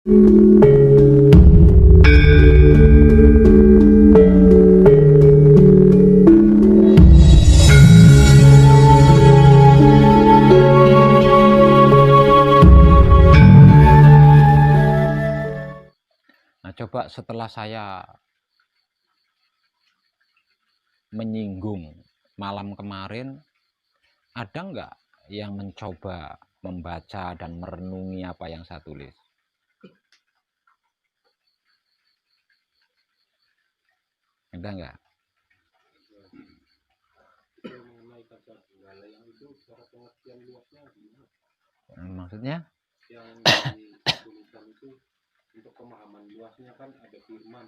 Nah, coba setelah saya menyinggung malam kemarin, ada nggak yang mencoba membaca dan merenungi apa yang saya tulis? Ada nggak? Maksudnya? Yang dituliskan itu untuk pemahaman luasnya kan ada firman.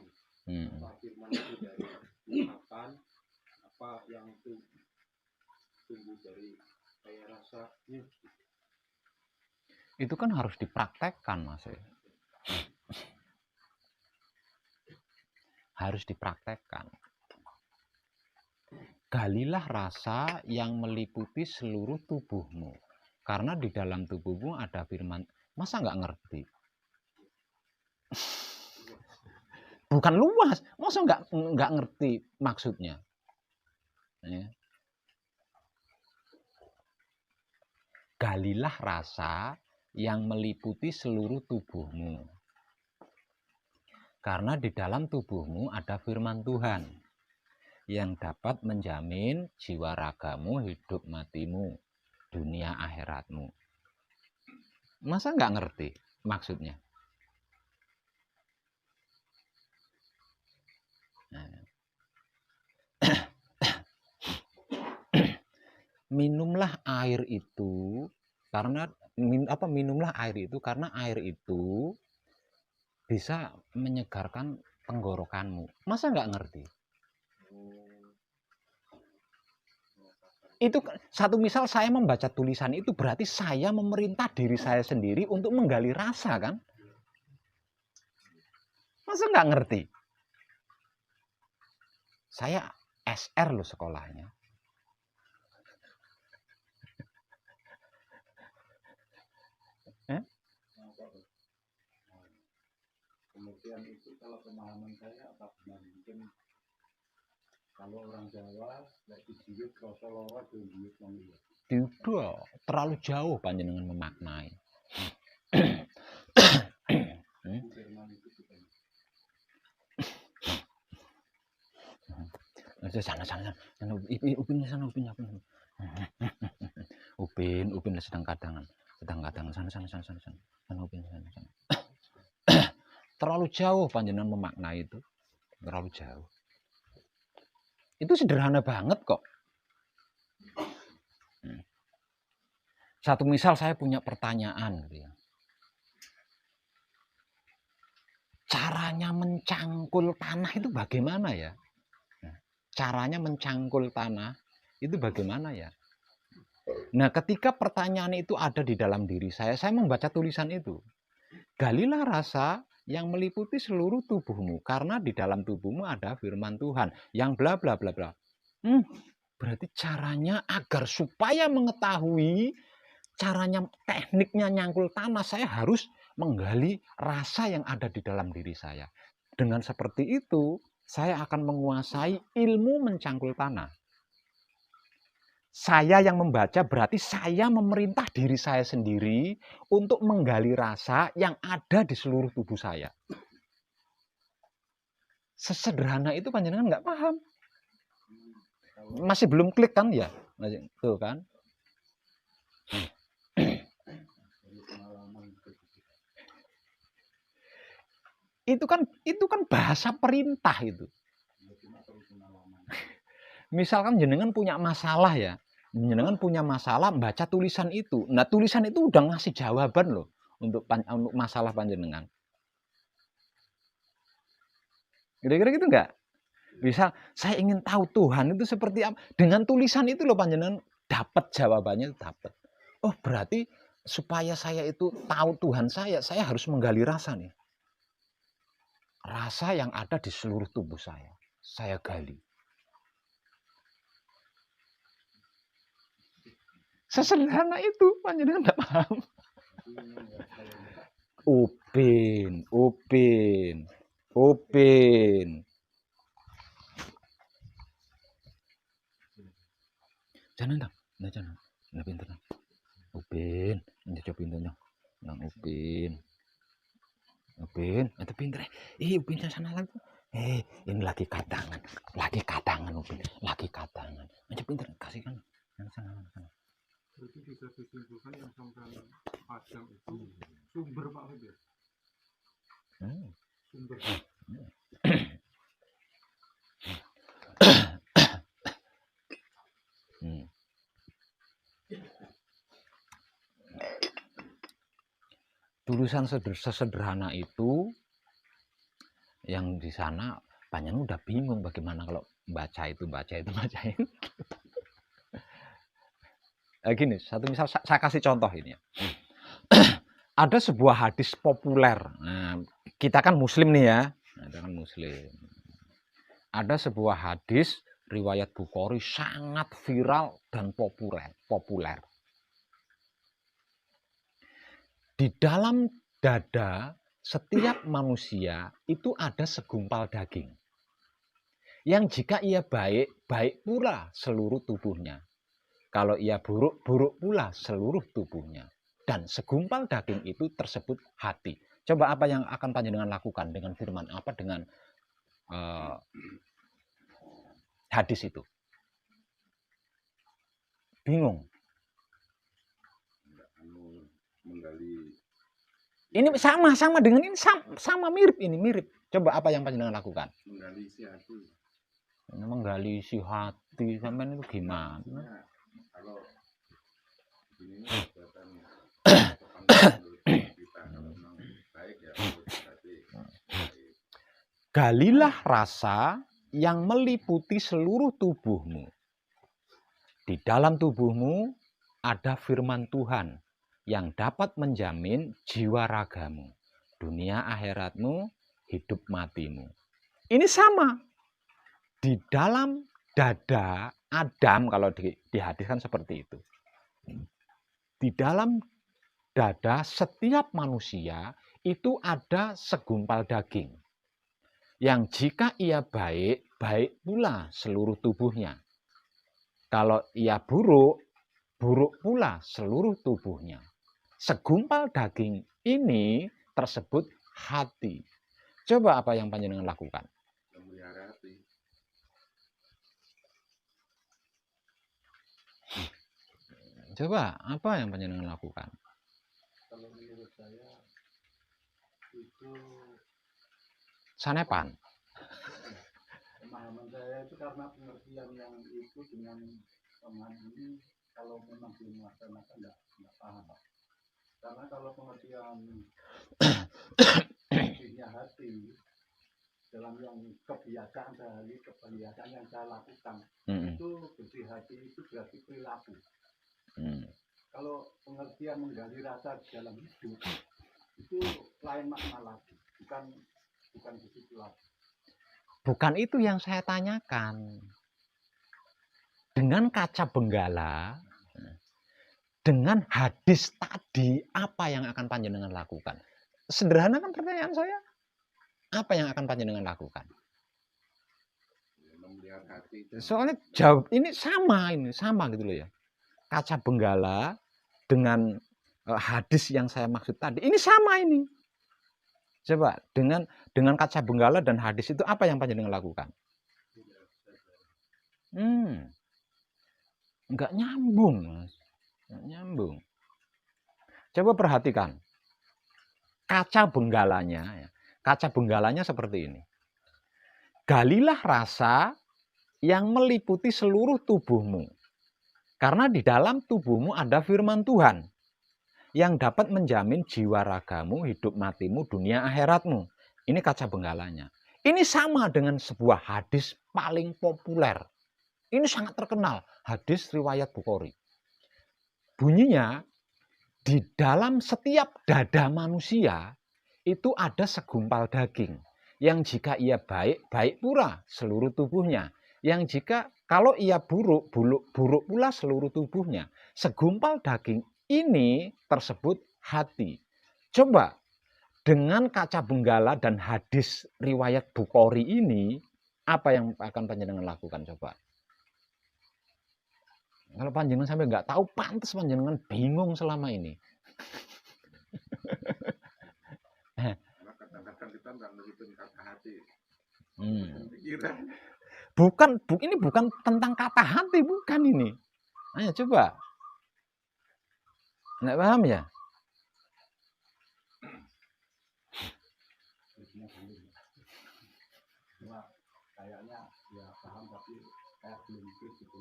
Apa firman itu dari ungkapan, apa yang itu tumbuh dari kayak rasanya. Itu kan harus dipraktekkan, Mas. Harus dipraktekkan. Galilah rasa yang meliputi seluruh tubuhmu, karena di dalam tubuhmu ada firman. Masa nggak ngerti? Bukan luas, masa nggak ngerti maksudnya? Ya. Galilah rasa yang meliputi seluruh tubuhmu, karena di dalam tubuhmu ada firman Tuhan yang dapat menjamin jiwa ragamu, hidup matimu, dunia akhiratmu. Masa nggak ngerti maksudnya? Minumlah air itu karena minumlah air itu karena air itu bisa menyegarkan tenggorokanmu. Masa nggak ngerti? Itu satu misal saya membaca tulisan itu berarti saya memerintah diri saya sendiri untuk menggali rasa kan? Masa nggak ngerti? Saya SR loh sekolahnya. Kemudian itu kalau pemahaman saya apa mungkin kalau orang Jawa lagi diwit rasa lara diwit mangga. Tidak, terlalu jauh panjenengan memaknai. Sana Upin sedang kadangan sana Upin sana. Terlalu jauh panjenengan memaknai itu, terlalu jauh. Itu sederhana banget kok. Satu misal saya punya pertanyaan gitu ya. Caranya mencangkul tanah itu bagaimana ya? Caranya mencangkul tanah itu bagaimana ya? Nah, ketika pertanyaan itu ada di dalam diri saya membaca tulisan itu. Galilah rasa yang meliputi seluruh tubuhmu, karena di dalam tubuhmu ada firman Tuhan yang bla bla bla bla. Berarti caranya agar supaya mengetahui caranya, tekniknya nyangkul tanah, saya harus menggali rasa yang ada di dalam diri saya. Dengan seperti itu, saya akan menguasai ilmu mencangkul tanah. Saya yang membaca berarti saya memerintah diri saya sendiri untuk menggali rasa yang ada di seluruh tubuh saya. Sesederhana itu panjenengan nggak paham. Masih belum klik kan ya? Tuh kan? Itu kan bahasa perintah itu. Misalkan jenengan punya masalah ya, jenengan punya masalah baca tulisan itu. Nah, tulisan itu udah ngasih jawaban loh untuk masalah panjenengan. Kira-kira gitu enggak? Misal saya ingin tahu Tuhan itu seperti apa, dengan tulisan itu loh panjenengan dapat jawabannya, dapat. Oh, berarti supaya saya itu tahu Tuhan saya harus menggali rasa nih. Rasa yang ada di seluruh tubuh saya gali. Sesederhana itu, panjenengan enggak paham. Upin, Upin, itu pinter. Upin sana lagi. Ini lagi kadangan Upin, lagi kadangan. Aja pinter, kasihkan. Sana. Berarti bisa disimpulkan yang sampai padang itu sumber Pak Habib. Sumber. Tulisan sesederhana itu yang di sana banyak udah bingung bagaimana kalau bacain. Gini, satu misal saya kasih contoh ini ya. Ada sebuah hadis populer. Nah, kita kan muslim nih ya. Ada sebuah hadis riwayat Bukhari sangat viral dan populer. Di dalam dada setiap manusia itu ada segumpal daging. Yang jika ia baik, baik pula seluruh tubuhnya. Kalau ia buruk, buruk pula seluruh tubuhnya. Dan segumpal daging itu tersebut hati. Coba apa yang akan panjenengan lakukan dengan firman apa dengan hadis itu? Bingung. Ini sama dengan ini sama mirip. Coba apa yang panjenengan lakukan? Menggali isi hati. Menggali isi hati sampean itu gimana? Kalau ini galilah rasa yang meliputi seluruh tubuhmu. Di dalam tubuhmu ada firman Tuhan yang dapat menjamin jiwa ragamu, dunia akhiratmu, hidup matimu. Ini sama. Di dalam dada Adam, kalau dihadiskan seperti itu. Di dalam dada setiap manusia itu ada segumpal daging. Yang jika ia baik, baik pula seluruh tubuhnya. Kalau ia buruk, buruk pula seluruh tubuhnya. Segumpal daging ini tersebut hati. Coba apa yang panjenengan lakukan? Memelihara hati. Coba apa yang panjenengan lakukan? Kalau menurut saya itu sanepan. Pemahaman saya itu karena pengertian yang itu dengan pemahaman ini kalau memang dilaksanakan nggak paham, Pak. Karena kalau pengertian bersihnya hati dalam yang kebiasaan sehari, kebiasaan yang saya lakukan itu bersih hati itu berarti perilaku. Kalau pengertian menggali rasa dalam hidup itu lain makna lagi, bukan di situ lagi. Bukan itu yang saya tanyakan. Dengan kaca benggala, dengan hadis tadi, apa yang akan panjenengan lakukan? Sederhana kan pertanyaan saya. Apa yang akan panjenengan lakukan? Soalnya jawab ini sama gitu loh ya. Kaca benggala dengan hadis yang saya maksud tadi, ini sama ini. Coba dengan kaca benggala dan hadis itu apa yang panjenengan lakukan? Enggak nyambung, Mas. Enggak nyambung. Coba perhatikan. Kaca benggalanya, kaca benggalanya seperti ini. Galilah rasa yang meliputi seluruh tubuhmu. Karena di dalam tubuhmu ada firman Tuhan yang dapat menjamin jiwa ragamu, hidup matimu, dunia akhiratmu. Ini kaca benggalanya. Ini sama dengan sebuah hadis paling populer. Ini sangat terkenal, hadis riwayat Bukhari. Bunyinya, di dalam setiap dada manusia itu ada segumpal daging. Yang jika ia baik, baik pula seluruh tubuhnya. Yang jika kalau ia buruk, buruk pula seluruh tubuhnya. Segumpal daging ini tersebut hati. Coba dengan kaca benggala dan hadis riwayat Bukhari ini, apa yang akan panjenengan lakukan coba? Kalau panjenengan sampai nggak tahu, pantas panjenengan bingung selama ini. meskipun kata hati. Pikiran. Ini bukan tentang kata hati, bukan ini. Ayo coba. Nggak paham ya? Kayaknya ya paham tapi kayak belum gitu.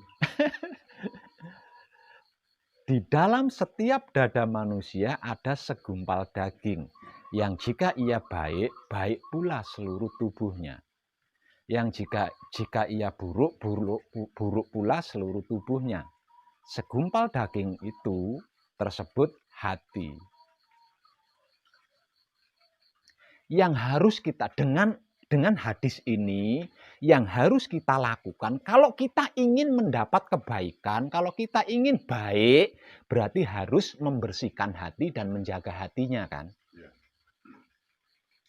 Di dalam setiap dada manusia ada segumpal daging yang jika ia baik, baik pula seluruh tubuhnya. Yang jika ia buruk, buruk pula seluruh tubuhnya. Segumpal daging itu tersebut hati. Yang harus kita dengan hadis ini yang harus kita lakukan kalau kita ingin mendapat kebaikan, kalau kita ingin baik, berarti harus membersihkan hati dan menjaga hatinya kan. Ya.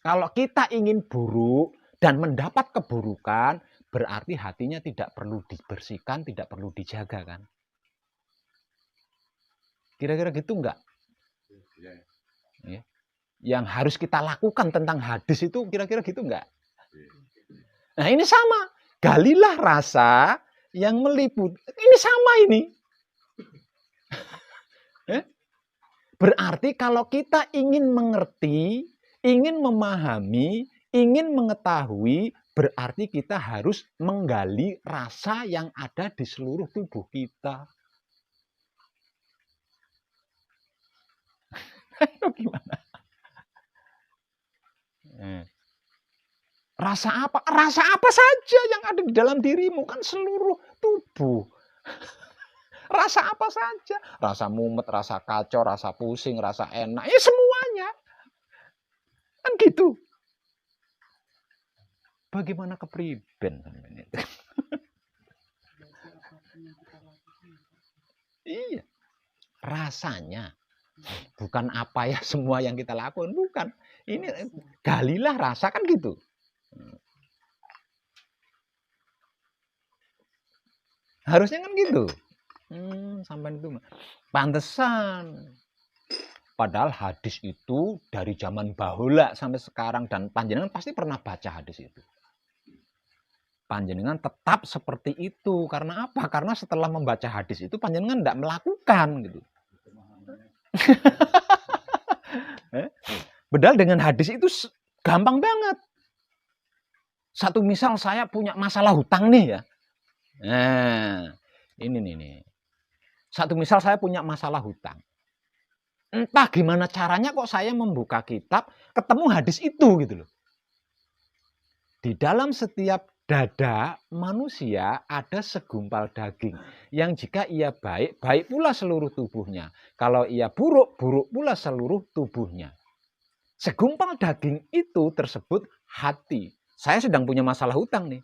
Kalau kita ingin buruk dan mendapat keburukan, berarti hatinya tidak perlu dibersihkan, tidak perlu dijaga kan. Kira-kira gitu enggak? Ya. Ya. Yang harus kita lakukan tentang hadis itu kira-kira gitu enggak? Nah ini sama. Galilah rasa yang meliputi. Ini sama ini. Berarti kalau kita ingin mengerti, ingin memahami, ingin mengetahui, berarti kita harus menggali rasa yang ada di seluruh tubuh kita. Gimana? Rasa apa? Rasa apa saja yang ada di dalam dirimu, kan seluruh tubuh. Rasa apa saja. Rasa mumet, rasa kacau, rasa pusing, rasa enak. Ya semuanya. Kan gitu. Bagaimana kepriben? Iya. Rasanya. Bukan apa ya semua yang kita lakukan. Bukan. Ini galilah rasa kan gitu. Harusnya kan gitu. Sampai itu pantesan. Padahal hadis itu dari zaman bahula sampai sekarang dan panjenengan pasti pernah baca hadis itu. Panjenengan tetap seperti itu karena apa? Karena setelah membaca hadis itu panjenengan tidak melakukan gitu. Padahal dengan hadis itu gampang banget. Satu misal saya punya masalah hutang nih ya. Nah, ini nih. Satu misal saya punya masalah hutang. Entah gimana caranya kok saya membuka kitab, ketemu hadis itu gitu loh. Di dalam setiap dada manusia ada segumpal daging yang jika ia baik, baik pula seluruh tubuhnya. Kalau ia buruk, buruk pula seluruh tubuhnya. Segumpal daging itu tersebut hati. Saya sedang punya masalah hutang nih.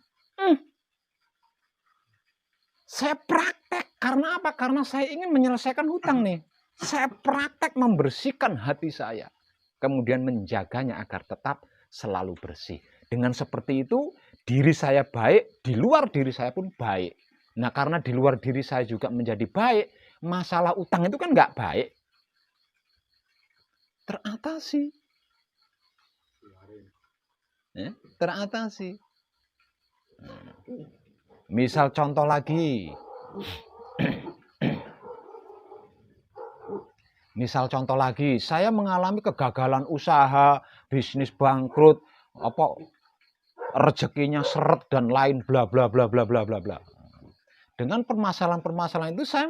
Saya praktek. Karena apa? Karena saya ingin menyelesaikan hutang nih. Saya praktek membersihkan hati saya. Kemudian menjaganya agar tetap selalu bersih. Dengan seperti itu, diri saya baik, di luar diri saya pun baik. Nah, karena di luar diri saya juga menjadi baik, masalah utang itu kan nggak baik. Teratasi. Teratasi. Misal contoh lagi. Misal contoh lagi, saya mengalami kegagalan usaha, bisnis bangkrut, apa rezekinya seret dan lain bla bla bla bla bla bla bla. Dengan permasalahan-permasalahan itu saya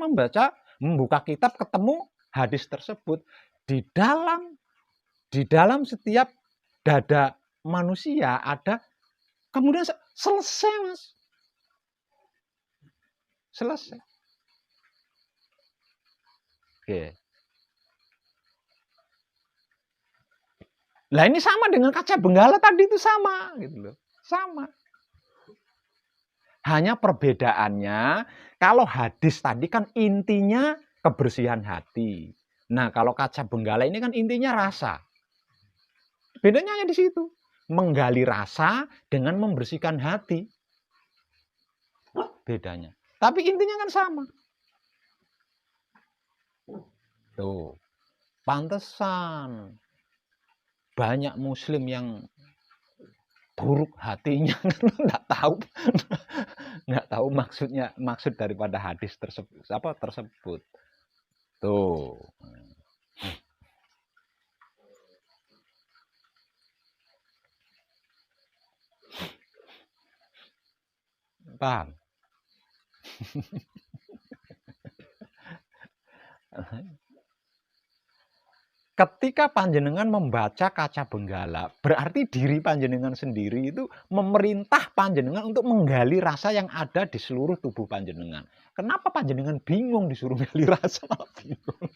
membuka kitab, ketemu hadis tersebut di dalam setiap dada manusia ada, kemudian selesai Mas. Selesai. Oke. Lah ini sama dengan kaca benggala tadi itu sama gitu loh. Sama. Hanya perbedaannya kalau hadis tadi kan intinya kebersihan hati. Nah, kalau kaca benggala ini kan intinya rasa. Bedanya hanya di situ. Menggali rasa dengan membersihkan hati. Bedanya. Tapi intinya kan sama. Tuh. Pantesan banyak muslim yang buruk hatinya nggak tahu maksud daripada hadis tersebut tuh. Paham? Ketika panjenengan membaca kaca benggala, berarti diri panjenengan sendiri itu memerintah panjenengan untuk menggali rasa yang ada di seluruh tubuh panjenengan. Kenapa panjenengan bingung disuruh gali rasa? Bingung.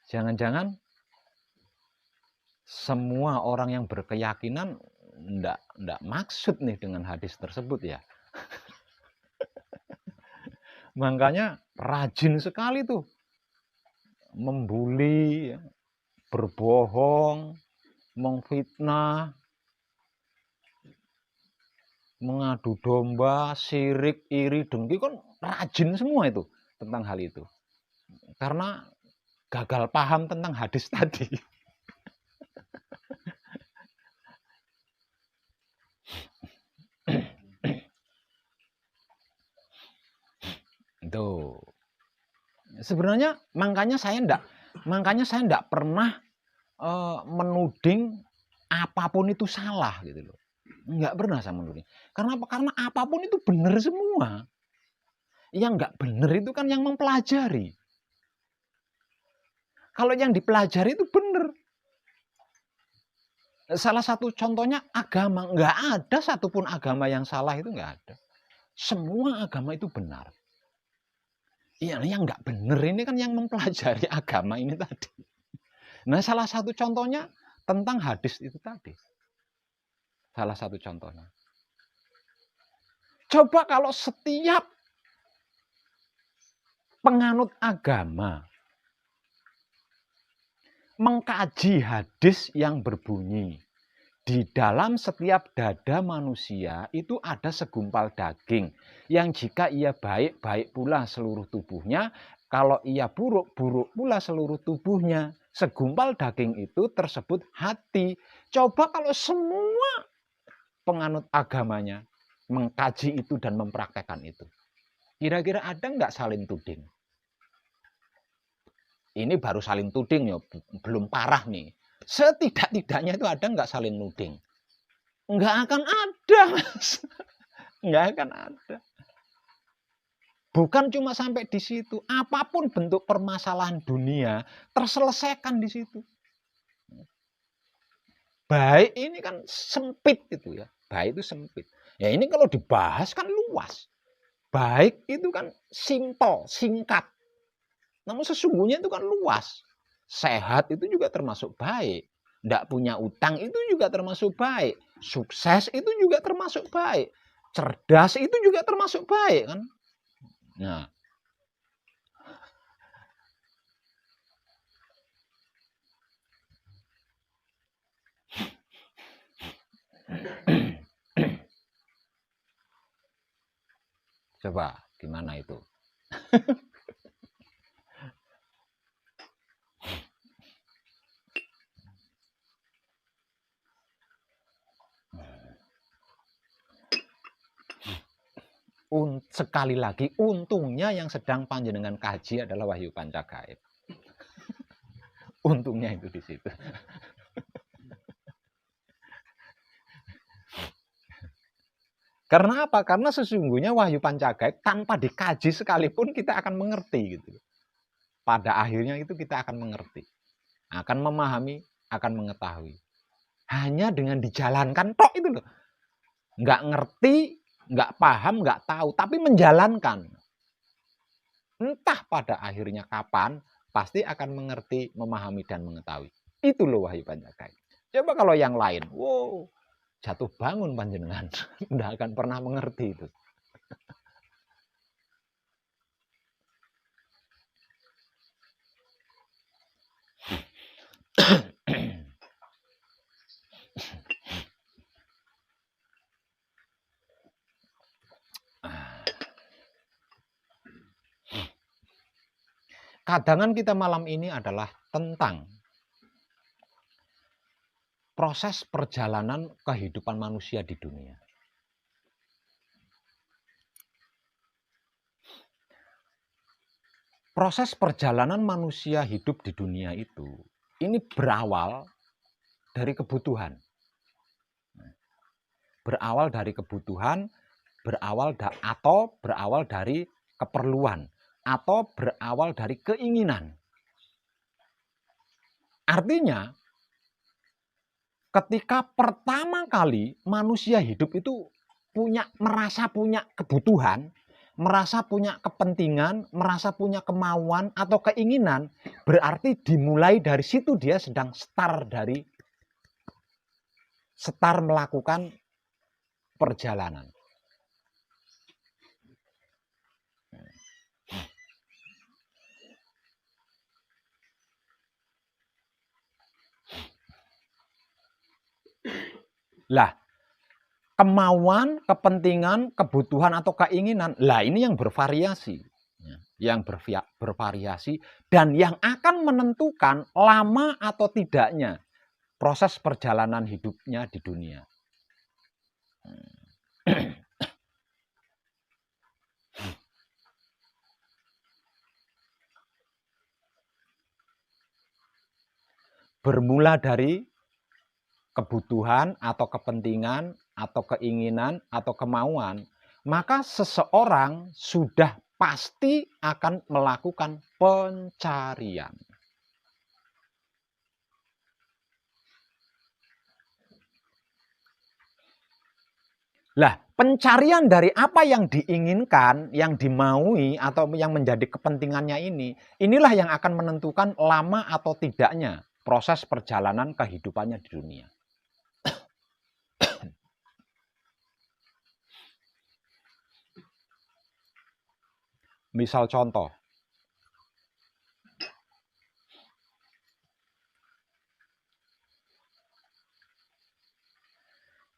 Jangan-jangan semua orang yang berkeyakinan ndak maksud nih dengan hadis tersebut ya. Makanya rajin sekali tuh membuli, berbohong, memfitnah, mengadu domba, syirik, iri, dengki, kan rajin semua itu tentang hal itu. Karena gagal paham tentang hadis tadi. Itu. Sebenarnya makanya saya enggak pernah menuding apapun itu salah gitu loh. Enggak pernah saya menuding. Karena apa? Karena apapun itu benar semua. Yang enggak benar itu kan yang mempelajari. Kalau yang dipelajari itu benar. Salah satu contohnya agama. Enggak ada satupun agama yang salah, itu enggak ada. Semua agama itu benar. Iya, yang enggak benar ini kan yang mempelajari agama ini tadi. Nah, salah satu contohnya tentang hadis itu tadi. Salah satu contohnya. Coba kalau setiap penganut agama mengkaji hadis yang berbunyi, di dalam setiap dada manusia itu ada segumpal daging yang jika ia baik, baik pula seluruh tubuhnya. Kalau ia buruk, buruk pula seluruh tubuhnya. Segumpal daging itu tersebut hati. Coba kalau semua penganut agamanya mengkaji itu dan mempraktekkan itu. Kira-kira ada nggak saling tuding? Ini baru saling tuding ya, belum parah nih. Setidak-tidaknya itu ada nggak saling nuding? Nggak akan ada, Mas. Nggak akan ada. Bukan cuma sampai di situ. Apapun bentuk permasalahan dunia terselesaikan di situ. Baik ini kan sempit itu ya. Baik itu sempit. Ya ini kalau dibahas kan luas. Baik itu kan simpel, singkat. Namun sesungguhnya itu kan luas. Sehat itu juga termasuk baik. Tidak punya utang itu juga termasuk baik. Sukses itu juga termasuk baik. Cerdas itu juga termasuk baik kan. Nah. Coba gimana itu? Sekali lagi, untungnya yang sedang panjenengan kaji adalah Wahyu Pancagaib. Untungnya itu di situ. Karena apa? Karena sesungguhnya Wahyu Pancagaib tanpa dikaji sekalipun kita akan mengerti gitu. Pada akhirnya itu kita akan mengerti, akan memahami, akan mengetahui. Hanya dengan dijalankan tok itu loh. Nggak ngerti, nggak paham, nggak tahu, tapi menjalankan. Entah pada akhirnya kapan, pasti akan mengerti, memahami, dan mengetahui. Itu loh Wahyu Pancagaib. Coba kalau yang lain, wow, jatuh bangun panjenengan. Nggak akan pernah mengerti itu. kadangan kita malam ini adalah tentang proses perjalanan kehidupan manusia di dunia. Proses perjalanan manusia hidup di dunia itu, ini berawal dari kebutuhan. Berawal dari kebutuhan, berawal dari keperluan, atau berawal dari keinginan. Artinya, ketika pertama kali manusia hidup itu merasa punya kebutuhan, merasa punya kepentingan, merasa punya kemauan atau keinginan, berarti dimulai dari situ dia sedang start melakukan perjalanan. Lah, kemauan, kepentingan, kebutuhan atau keinginan, lah ini yang bervariasi. Yang bervariasi dan yang akan menentukan lama atau tidaknya proses perjalanan hidupnya di dunia. Bermula dari kebutuhan atau kepentingan atau keinginan atau kemauan, maka seseorang sudah pasti akan melakukan pencarian. Lah, pencarian dari apa yang diinginkan, yang dimaui, atau yang menjadi kepentingannya inilah yang akan menentukan lama atau tidaknya proses perjalanan kehidupannya di dunia. Misal contoh,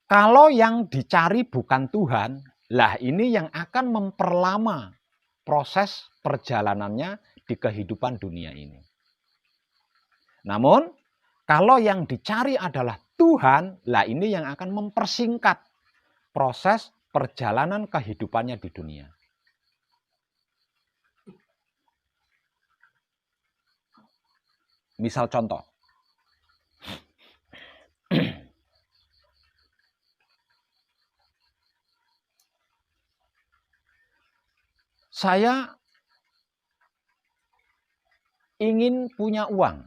kalau yang dicari bukan Tuhan, lah ini yang akan memperlama proses perjalanannya di kehidupan dunia ini. Namun, kalau yang dicari adalah Tuhan, lah ini yang akan mempersingkat proses perjalanan kehidupannya di dunia. Misal contoh, saya ingin punya uang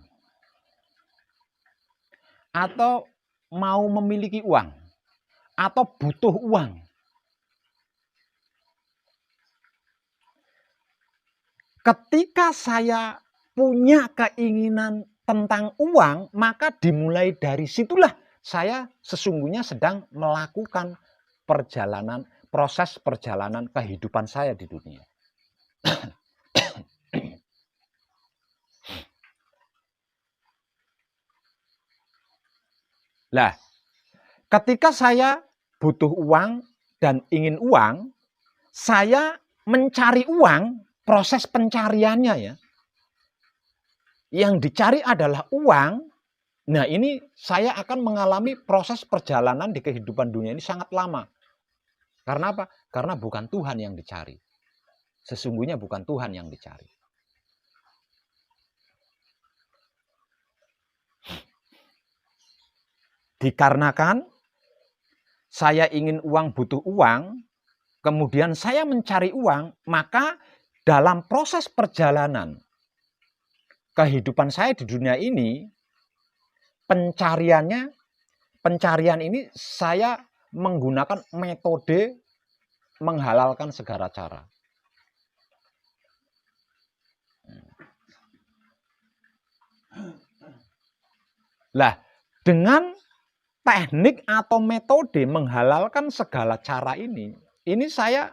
atau mau memiliki uang atau butuh uang. Ketika saya punya keinginan tentang uang, maka dimulai dari situlah saya sesungguhnya sedang melakukan proses perjalanan kehidupan saya di dunia. Lah, ketika saya butuh uang dan ingin uang, saya mencari uang, proses pencariannya ya. Yang dicari adalah uang. Nah, ini saya akan mengalami proses perjalanan di kehidupan dunia ini sangat lama. Karena apa? Karena bukan Tuhan yang dicari. Sesungguhnya bukan Tuhan yang dicari. Dikarenakan saya ingin uang, butuh uang, kemudian saya mencari uang, maka dalam proses perjalanan kehidupan saya di dunia ini, pencarian ini saya menggunakan metode menghalalkan segala cara. Lah, dengan teknik atau metode menghalalkan segala cara ini saya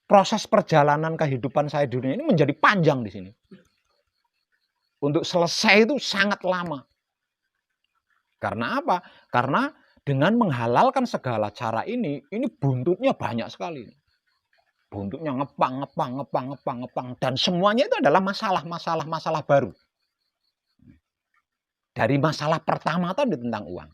proses perjalanan kehidupan saya di dunia ini menjadi panjang di sini. Untuk selesai itu sangat lama. Karena apa? Karena dengan menghalalkan segala cara ini buntutnya banyak sekali. Bentuknya ngepang. Dan semuanya itu adalah masalah baru. Dari masalah pertama tadi tentang uang.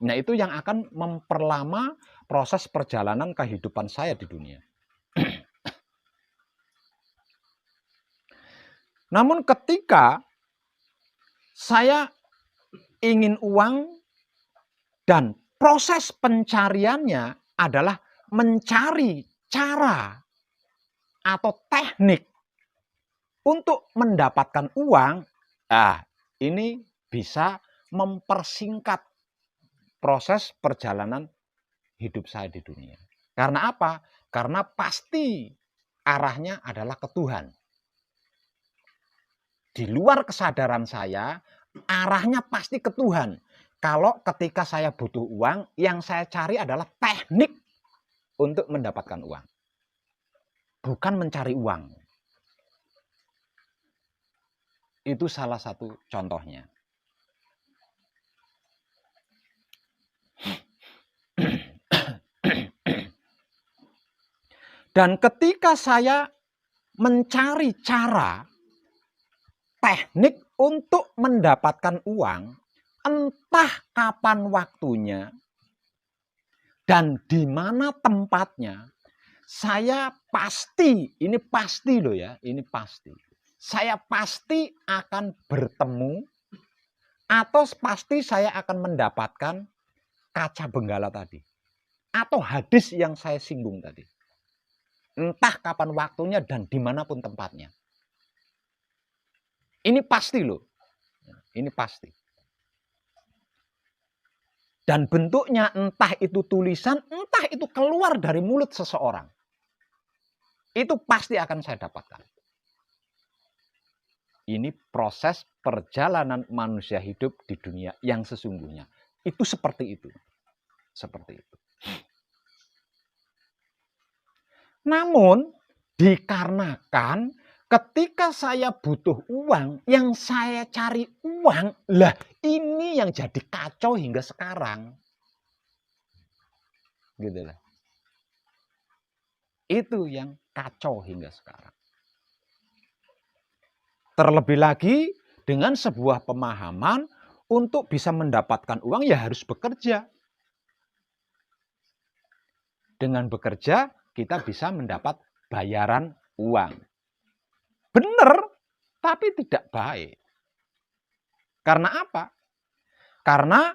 Nah, itu yang akan memperlama proses perjalanan kehidupan saya di dunia. Namun ketika saya ingin uang dan proses pencariannya adalah mencari cara atau teknik untuk mendapatkan uang, ini bisa mempersingkat proses perjalanan hidup saya di dunia. Karena apa? Karena pasti arahnya adalah ke Tuhan. Di luar kesadaran saya, arahnya pasti ke Tuhan. Kalau ketika saya butuh uang, yang saya cari adalah teknik untuk mendapatkan uang. Bukan mencari uang. Itu salah satu contohnya. Dan ketika saya mencari cara, teknik untuk mendapatkan uang, entah kapan waktunya dan di mana tempatnya, saya pasti, ini pasti loh ya, ini pasti. Saya pasti akan bertemu atau pasti saya akan mendapatkan kaca benggala tadi. Atau hadis yang saya singgung tadi. Entah kapan waktunya dan dimanapun tempatnya. Ini pasti loh. Ini pasti. Dan bentuknya entah itu tulisan, entah itu keluar dari mulut seseorang. Itu pasti akan saya dapatkan. Ini proses perjalanan manusia hidup di dunia yang sesungguhnya. Itu seperti itu. Seperti itu. Namun, dikarenakan ketika saya butuh uang, yang saya cari uang, lah ini yang jadi kacau hingga sekarang. Gitu lah. Itu yang kacau hingga sekarang. Terlebih lagi dengan sebuah pemahaman untuk bisa mendapatkan uang ya harus bekerja. Dengan bekerja kita bisa mendapat bayaran uang. Benar, tapi tidak baik. Karena apa? Karena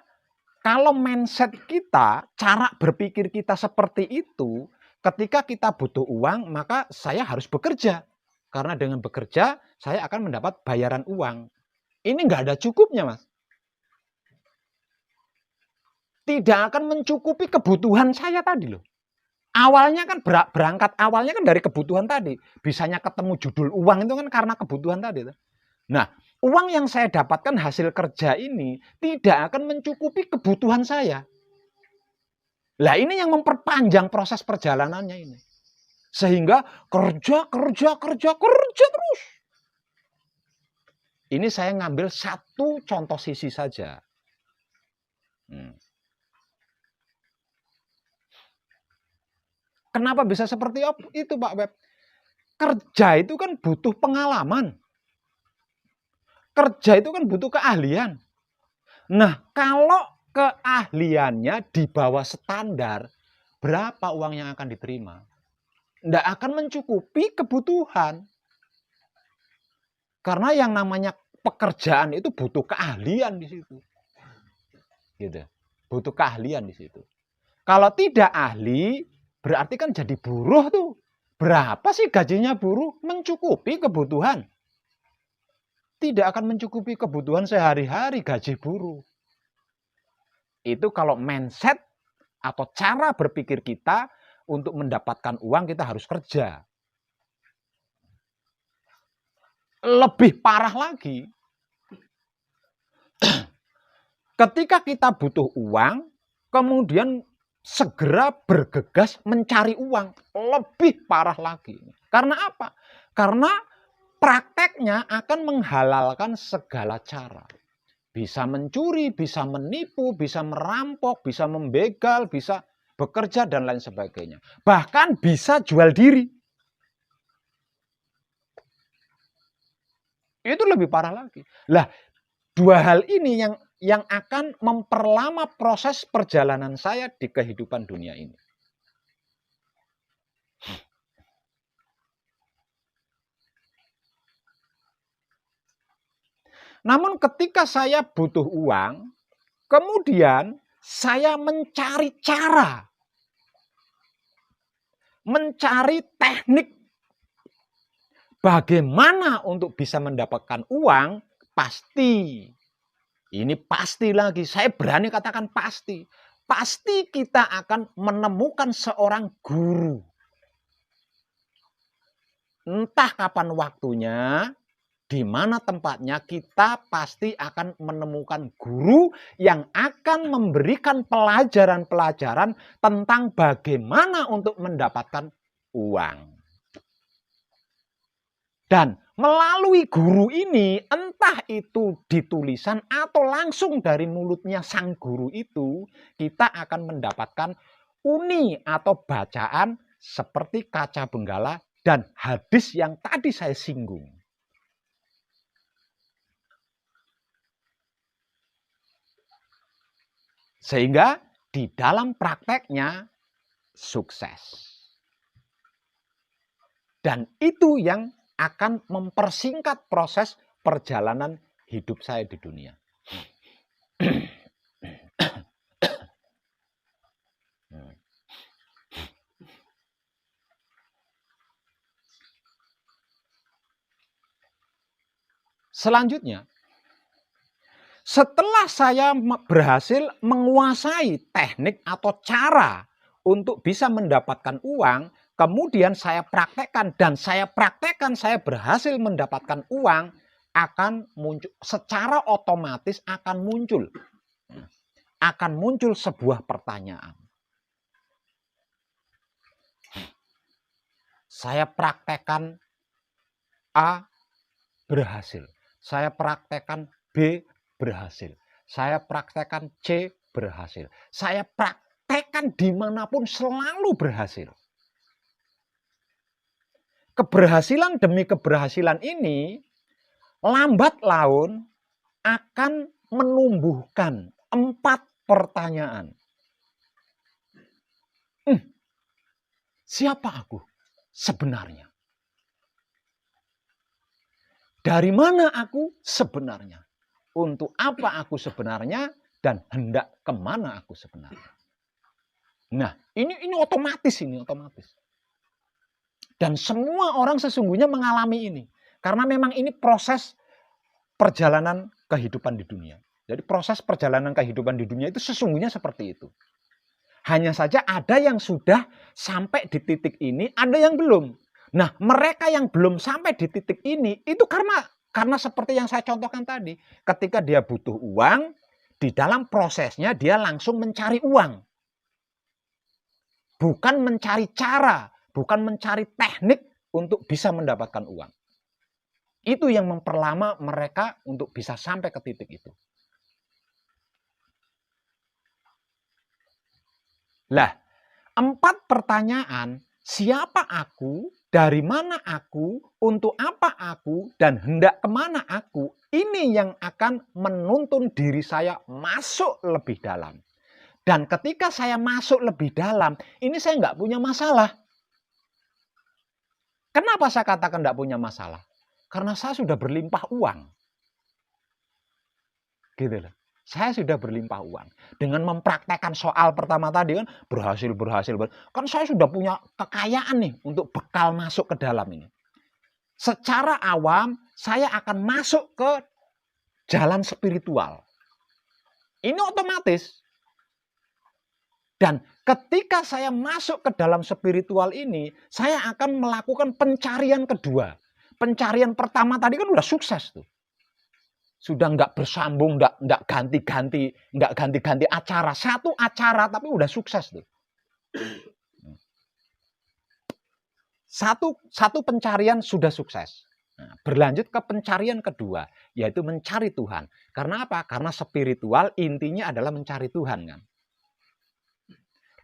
kalau mindset kita, cara berpikir kita seperti itu, ketika kita butuh uang, maka saya harus bekerja. Karena dengan bekerja, saya akan mendapat bayaran uang. Ini nggak ada cukupnya, Mas. Tidak akan mencukupi kebutuhan saya tadi loh. Awalnya kan berangkat awalnya kan dari kebutuhan tadi. Bisanya ketemu judul uang itu kan karena kebutuhan tadi. Nah, uang yang saya dapatkan hasil kerja ini tidak akan mencukupi kebutuhan saya. Lah ini yang memperpanjang proses perjalanannya ini. Sehingga kerja terus. Ini saya ngambil satu contoh sisi saja. Kenapa bisa seperti itu, Pak Web? Kerja itu kan butuh pengalaman. Kerja itu kan butuh keahlian. Nah, kalau keahliannya di bawah standar, berapa uang yang akan diterima? Tidak akan mencukupi kebutuhan. Karena yang namanya pekerjaan itu butuh keahlian di situ. Gitu. Butuh keahlian di situ. Kalau tidak ahli, berarti kan jadi buruh tuh. Berapa sih gajinya buruh? Mencukupi kebutuhan. Tidak akan mencukupi kebutuhan sehari-hari gaji buruh. Itu kalau mindset atau cara berpikir kita untuk mendapatkan uang kita harus kerja. Lebih parah lagi, ketika kita butuh uang, kemudian segera bergegas mencari uang. Lebih parah lagi. Karena apa? Karena prakteknya akan menghalalkan segala cara. Bisa mencuri, bisa menipu, bisa merampok, bisa membegal, bisa bekerja dan lain sebagainya. Bahkan bisa jual diri. Itu lebih parah lagi. Lah, dua hal ini yang akan memperlama proses perjalanan saya di kehidupan dunia ini. Namun ketika saya butuh uang, kemudian saya mencari cara, mencari teknik bagaimana untuk bisa mendapatkan uang, pasti. Ini pasti lagi, saya berani katakan pasti. Pasti kita akan menemukan seorang guru. Entah kapan waktunya, di mana tempatnya, kita pasti akan menemukan guru yang akan memberikan pelajaran-pelajaran tentang bagaimana untuk mendapatkan uang. Dan melalui guru ini, entah itu di tulisan atau langsung dari mulutnya sang guru itu, kita akan mendapatkan uni atau bacaan seperti kaca benggala dan hadis yang tadi saya singgung. Sehingga di dalam prakteknya sukses. Dan itu yang akan mempersingkat proses perjalanan hidup saya di dunia. Selanjutnya, setelah saya berhasil menguasai teknik atau cara untuk bisa mendapatkan uang, kemudian saya praktekkan dan saya berhasil mendapatkan uang, akan muncul secara otomatis akan muncul sebuah pertanyaan. Saya praktekkan A, berhasil. Saya praktekkan B, berhasil. Saya praktekkan C, berhasil. Saya praktekkan dimanapun selalu berhasil. Keberhasilan demi keberhasilan ini lambat laun akan menumbuhkan 4 pertanyaan. Siapa aku sebenarnya? Dari mana aku sebenarnya? Untuk apa aku sebenarnya? Dan hendak kemana aku sebenarnya? Nah, ini otomatis. Dan semua orang sesungguhnya mengalami ini. Karena memang ini proses perjalanan kehidupan di dunia. Jadi proses perjalanan kehidupan di dunia itu sesungguhnya seperti itu. Hanya saja ada yang sudah sampai di titik ini, ada yang belum. Nah, mereka yang belum sampai di titik ini, itu karena seperti yang saya contohkan tadi. Ketika dia butuh uang, di dalam prosesnya dia langsung mencari uang. Bukan mencari cara, bukan mencari teknik untuk bisa mendapatkan uang. Itu yang memperlama mereka untuk bisa sampai ke titik itu. Lah, 4 pertanyaan, siapa aku, dari mana aku, untuk apa aku, dan hendak kemana aku, ini yang akan menuntun diri saya masuk lebih dalam. Dan ketika saya masuk lebih dalam, ini saya nggak punya masalah. Kenapa saya katakan nggak punya masalah? Karena saya sudah berlimpah uang. Gitu loh. Saya sudah berlimpah uang. Dengan mempraktekkan soal pertama tadi kan berhasil. Kan saya sudah punya kekayaan nih untuk bekal masuk ke dalam ini. Secara awam saya akan masuk ke jalan spiritual. Ini otomatis. Dan ketika saya masuk ke dalam spiritual ini, saya akan melakukan pencarian kedua. Pencarian pertama tadi kan udah sukses tuh. Sudah nggak bersambung, nggak ganti-ganti acara. Satu acara tapi udah sukses tuh. Satu pencarian sudah sukses. Nah, berlanjut ke pencarian kedua, yaitu mencari Tuhan. Karena apa? Karena spiritual intinya adalah mencari Tuhan kan.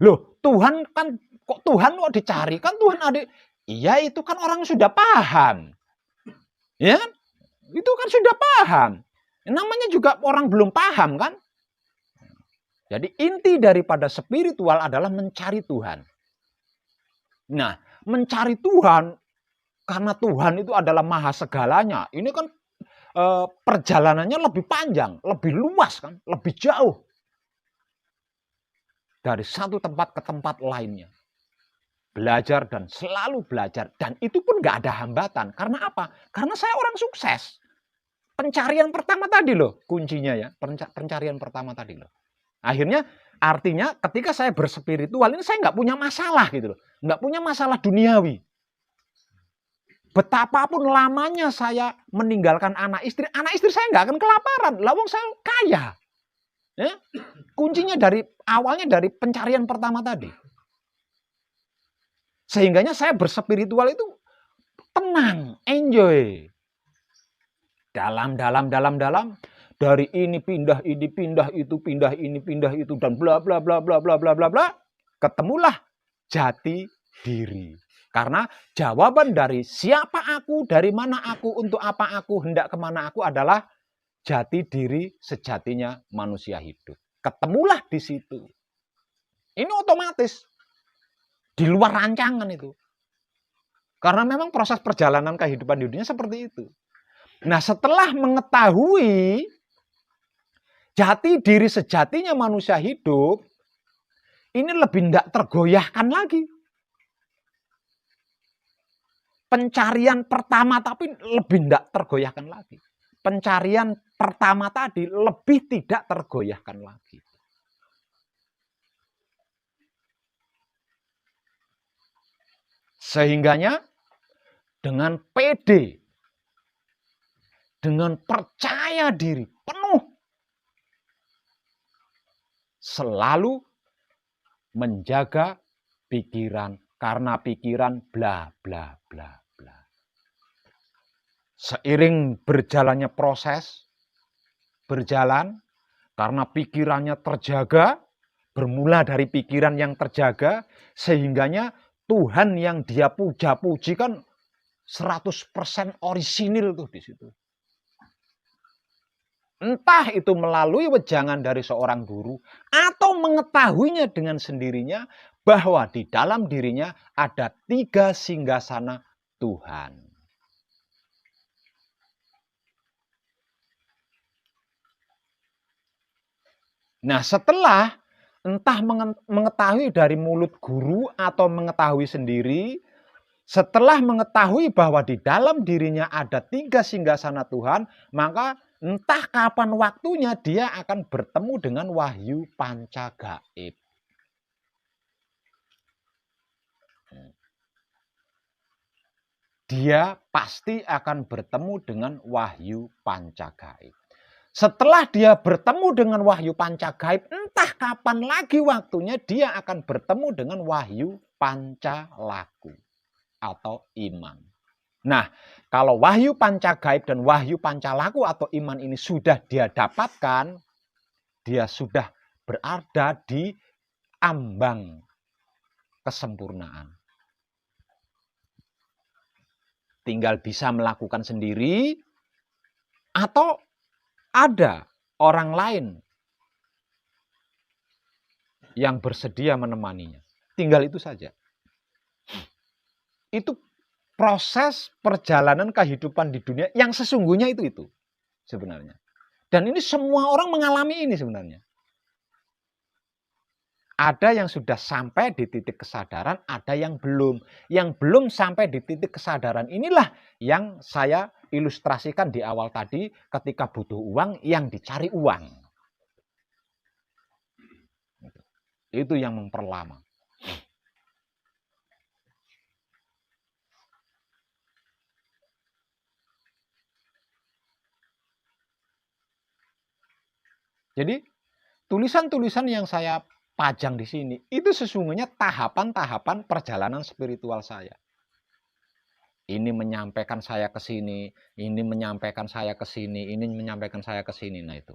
Loh, Tuhan kan kok dicari? Kan Tuhan ada. Iya, itu kan orang sudah paham. Ya, itu kan sudah paham. Namanya juga orang belum paham kan? Jadi inti daripada spiritual adalah mencari Tuhan. Nah, mencari Tuhan karena Tuhan itu adalah maha segalanya. Ini kan perjalanannya lebih panjang, lebih luas kan, lebih jauh dari satu tempat ke tempat lainnya. Belajar dan selalu belajar. Dan itu pun nggak ada hambatan. Karena apa? Karena saya orang sukses. Pencarian pertama tadi loh, kuncinya ya. Pencarian pertama tadi loh. Akhirnya artinya ketika saya berspiritual ini saya nggak punya masalah gitu loh. Nggak punya masalah duniawi. Betapapun lamanya saya meninggalkan anak istri saya nggak akan kelaparan. Lawang saya kaya. Ya? Kuncinya dari awalnya dari pencarian pertama tadi. Sehingganya saya berspiritual itu tenang, enjoy. Dalam. Dari ini pindah itu, pindah ini, pindah itu, dan bla bla bla bla bla bla bla bla. Ketemulah jati diri. Karena jawaban dari siapa aku, dari mana aku, untuk apa aku, hendak kemana aku adalah jati diri sejatinya manusia hidup. Ketemulah di situ. Ini otomatis. Di luar rancangan itu. Karena memang proses perjalanan kehidupan di dunia seperti itu. Nah, setelah mengetahui jati diri sejatinya manusia hidup, ini lebih tidak tergoyahkan lagi. Pencarian pertama tapi lebih tidak tergoyahkan lagi. Pencarian pertama tadi lebih tidak tergoyahkan lagi. Sehingganya dengan pede, dengan percaya diri penuh, selalu menjaga pikiran, karena pikiran bla bla bla bla. Seiring berjalannya proses, berjalan, karena pikirannya terjaga, bermula dari pikiran yang terjaga, sehingganya Tuhan yang dia puja-puji kan 100% orisinil tuh di situ. Entah itu melalui wejangan dari seorang guru atau mengetahuinya dengan sendirinya bahwa di dalam dirinya ada 3 singgasana Tuhan. Nah, setelah entah mengetahui dari mulut guru atau mengetahui sendiri, setelah mengetahui bahwa di dalam dirinya ada 3 singgasana Tuhan, maka entah kapan waktunya dia akan bertemu dengan wahyu pancagaib. Dia pasti akan bertemu dengan wahyu pancagaib. Setelah dia bertemu dengan wahyu pancagaib, entah kapan lagi waktunya dia akan bertemu dengan wahyu pancalaku atau iman. Nah, kalau wahyu pancagaib dan wahyu pancalaku atau iman ini sudah dia dapatkan, dia sudah berada di ambang kesempurnaan. Tinggal bisa melakukan sendiri atau ada orang lain yang bersedia menemaninya. Tinggal itu saja. Itu proses perjalanan kehidupan di dunia yang sesungguhnya itu sebenarnya. Dan ini semua orang mengalami ini sebenarnya. Ada yang sudah sampai di titik kesadaran, ada yang belum. Yang belum sampai di titik kesadaran inilah yang saya ilustrasikan di awal tadi, ketika butuh uang, yang dicari uang. Itu yang memperlama. Jadi tulisan-tulisan yang saya pajang di sini itu sesungguhnya tahapan-tahapan perjalanan spiritual saya. Ini menyampaikan saya ke sini, ini menyampaikan saya ke sini, ini menyampaikan saya ke sini. Nah itu.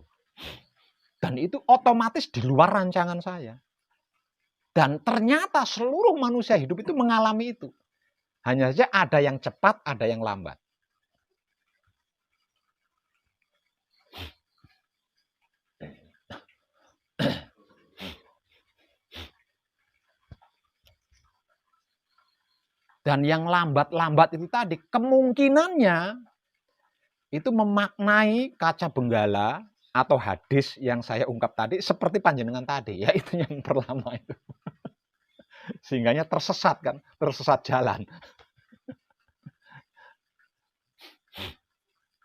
Dan itu otomatis di luar rancangan saya. Dan ternyata seluruh manusia hidup itu mengalami itu. Hanya saja ada yang cepat, ada yang lambat. Dan yang lambat-lambat itu tadi, kemungkinannya itu memaknai kaca benggala atau hadis yang saya ungkap tadi seperti panjenengan tadi, yaitu yang pertama itu. Sehingganya tersesat kan, tersesat jalan.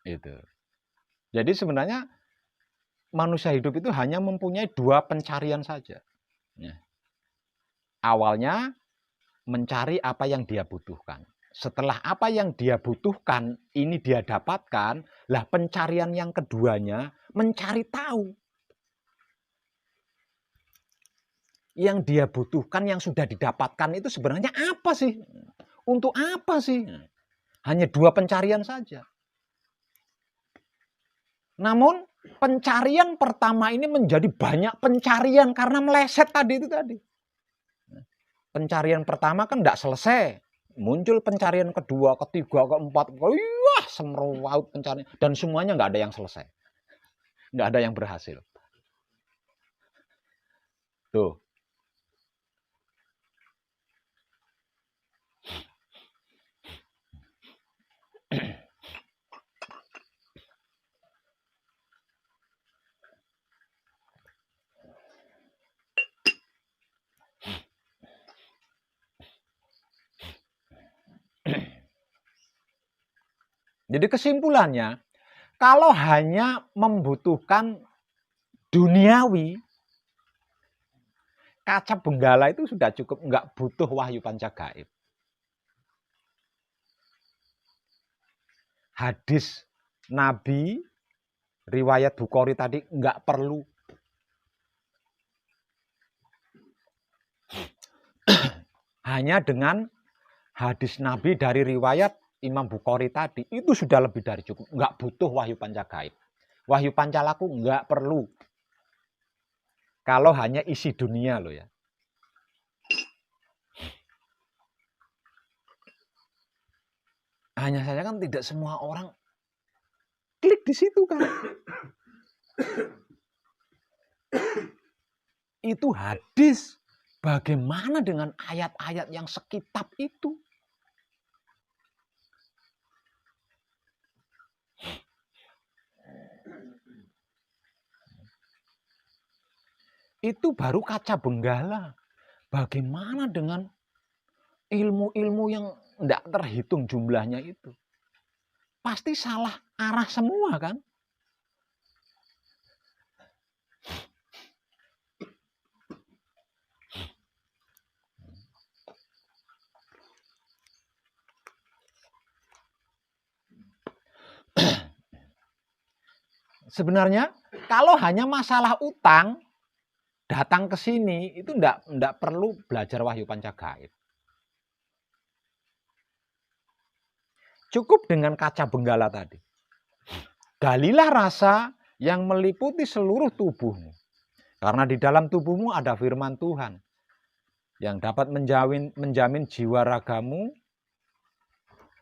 Itu. Jadi sebenarnya manusia hidup itu hanya mempunyai dua pencarian saja. Ya. Awalnya mencari apa yang dia butuhkan. Setelah apa yang dia butuhkan ini dia dapatkan, lah pencarian yang keduanya mencari tahu. Yang dia butuhkan, yang sudah didapatkan itu sebenarnya apa sih? Untuk apa sih? Hanya dua pencarian saja. Namun pencarian pertama ini menjadi banyak pencarian karena meleset tadi itu tadi. Pencarian pertama kan tidak selesai. Muncul pencarian kedua, ketiga, keempat. Wah, semrawut pencarian. Dan semuanya nggak ada yang selesai. Nggak ada yang berhasil. Tuh. Jadi kesimpulannya, kalau hanya membutuhkan duniawi, kaca benggala itu sudah cukup, nggak butuh wahyu panca gaib. Hadis Nabi, riwayat Bukhari tadi nggak perlu. Hanya dengan hadis Nabi dari riwayat Imam Bukhari tadi, itu sudah lebih dari cukup. Nggak butuh wahyu panca gaib. Wahyu pancalaku nggak perlu. Kalau hanya isi dunia loh ya. Hanya saja kan tidak semua orang klik di situ kan. Itu hadis. Bagaimana dengan ayat-ayat yang sekitab itu? Itu baru kaca benggala. Bagaimana dengan ilmu-ilmu yang tidak terhitung jumlahnya itu? Pasti salah arah semua kan? Sebenarnya kalau hanya masalah utang, datang ke sini itu enggak perlu belajar wahyu panca gaib. Cukup dengan kaca benggala tadi. Galilah rasa yang meliputi seluruh tubuhmu. Karena di dalam tubuhmu ada firman Tuhan yang dapat menjamin jiwa ragamu,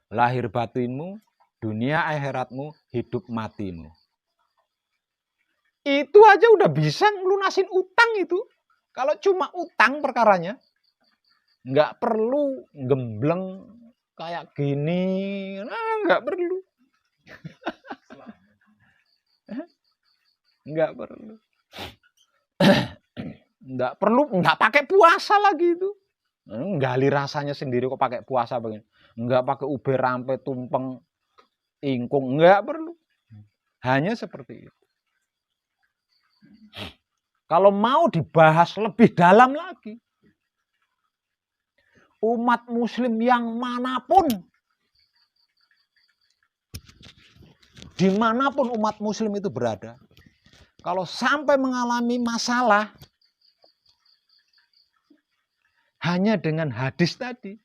lahir batinmu, dunia akhiratmu, hidup matimu. Itu aja udah bisa ngelunasin utang itu. Kalau cuma utang perkaranya, nggak perlu gembleng kayak gini, nggak perlu. Nggak perlu. Nggak perlu, nggak pakai puasa lagi itu. Gali rasanya sendiri kok pakai puasa begini. Nggak pakai ube rampe, tumpeng, ingkung, nggak perlu. Hanya seperti itu. Kalau mau dibahas lebih dalam lagi, umat muslim yang manapun, dimanapun umat muslim itu berada, kalau sampai mengalami masalah, hanya dengan hadis tadi,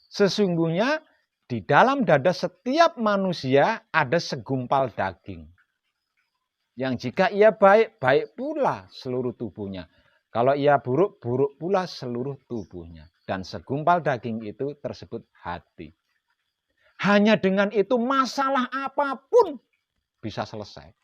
sesungguhnya di dalam dada setiap manusia ada segumpal daging. Yang jika ia baik, baik pula seluruh tubuhnya. Kalau ia buruk, buruk pula seluruh tubuhnya. Dan segumpal daging itu tersebut hati. Hanya dengan itu masalah apapun bisa selesai.